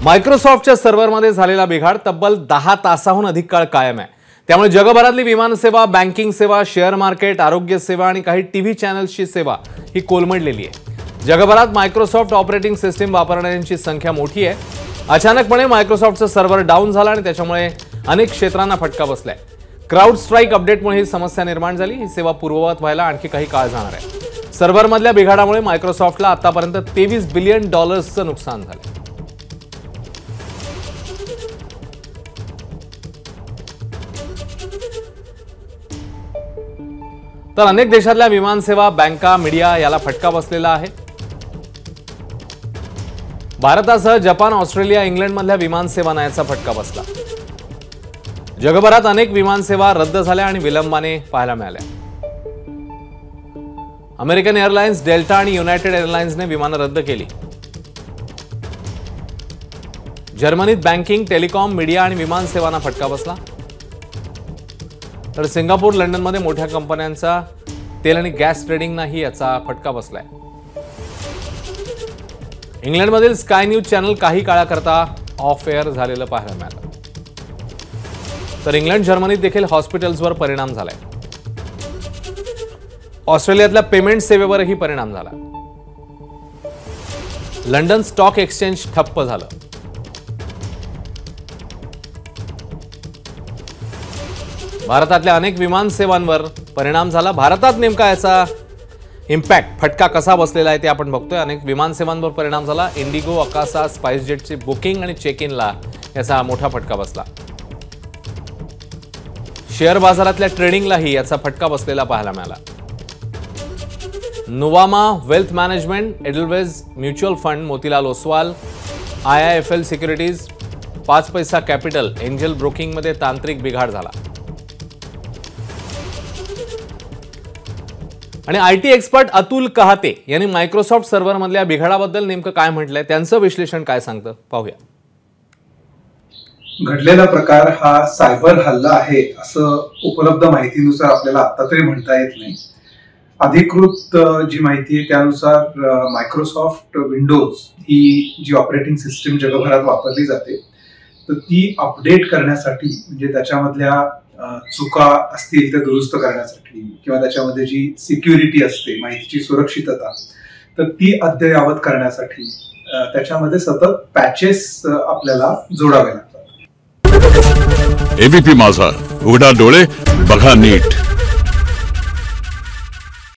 मायक्रोसॉफ्टच्या सर्व्हरमध्ये झालेला बिघाड तब्बल 10 तासाहून अधिक काळ कायम आहे। त्यामुळे जगभरातली विमान सेवा, बँकिंग सेवा, शेअर मार्केट, आरोग्य सेवा आणि काही टीव्ही चॅनल्सची सेवा ही कोलमडलेली आहे। जगभरात मायक्रोसॉफ्ट ऑपरेटिंग सिस्टीम वापरणाऱ्यांची संख्या मोठी आहे। अचानकपणे मायक्रोसॉफ्टचं सर्व्हर डाऊन झालं आणि त्याच्यामुळे अनेक क्षेत्रांना फटका बसलाय। क्राउड स्ट्राईक अपडेटमुळे ही समस्या निर्माण झाली। ही सेवा पूर्ववत व्हायला आणखी काही काळ जाणार आहे। सर्व्हरमधल्या बिघाडामुळे मायक्रोसॉफ्टला आतापर्यंत $23 बिलियन नुकसान झाले। तर अनेक देशातल्या विमानसेवा, बँका, मीडिया याला फटका बसलेला आहे। भारतासह जपान, ऑस्ट्रेलिया, इंग्लंडमधल्या विमानसेवांना याचा फटका बसला। जगभरात अनेक विमानसेवा रद्द झाल्या आणि विलंबाने पाहायला मिळाल्या। अमेरिकन एअरलाइन्स, डेल्टा आणि युनायटेड एअरलाइन्सने विमानं रद्द केली। जर्मनीत बँकिंग, टेलिकॉम, मीडिया आणि विमानसेवांना फटका बसला। तर सिंगापूर, लंडनमध्ये मोठ्या कंपन्यांचा तेल आणि गॅस ट्रेडिंगनाही याचा फटका बसलाय। इंग्लंडमधील स्काय न्यूज चॅनल काही काळाकरता ऑफ एअर झालेलं पाहायला मिळालं। तर इंग्लंड, जर्मनीत देखील हॉस्पिटल्सवर परिणाम झालाय। ऑस्ट्रेलियातल्या पेमेंट सेवेवरही परिणाम झाला। लंडन स्टॉक एक्सचेंज ठप्प झालं। भारतातल्या अनेक विमान सेवांवर परिणाम झाला। भारतात नेमका याचा इम्पॅक्ट, फटका कसा बसलेला आहे ते आपण बघतोय। अनेक विमान सेवांवर परिणाम झाला। इंडिगो, अकासा, स्पाइसजेटची बुकिंग आणि चेक इनला याचा मोठा फटका बसला। शेअर बाजारातल्या ट्रेडिंगलाही याचा फटका बसलेला पाहायला मिळाला। Nuvama wealth management, Edelweiss mutual fund, Motilal Oswal, IIFL securities, 5 Paisa capital, angel ब्रोकिंगमध्ये तांत्रिक बिघाड झाला। आणि IT एक्सपर्ट अतुल कहाते यांनी मायक्रोसॉफ्ट सर्व्हरमधल्या बिघाडाबद्दल नेमकं काय म्हटलंय, त्यांचं विश्लेषण काय सांगतं पाहूया। घडलेला प्रकार हा सायबर हल्ला आहे असं उपलब्ध माहितीनुसार आपल्याला आता तरी म्हणता येत नाही। अधिकृत जी माहिती आहे त्यानुसार मायक्रोसॉफ्ट विंडोज ही जी ऑपरेटिंग सिस्टीम जगभरात वापरली जाते तर ती अपडेट करण्यासाठी, म्हणजे त्याच्यामधल्या चुका असतील त्या दुरुस्त करण्यासाठी किंवा त्याच्यामध्ये जी सिक्युरिटी असते, माहितीची सुरक्षितता, तर ती अद्ययावत करण्यासाठी त्याच्यामध्ये सतत पॅचेस आपल्याला जोडावे लागतात। ABP माझा, उघडा डोळे बघा नीट।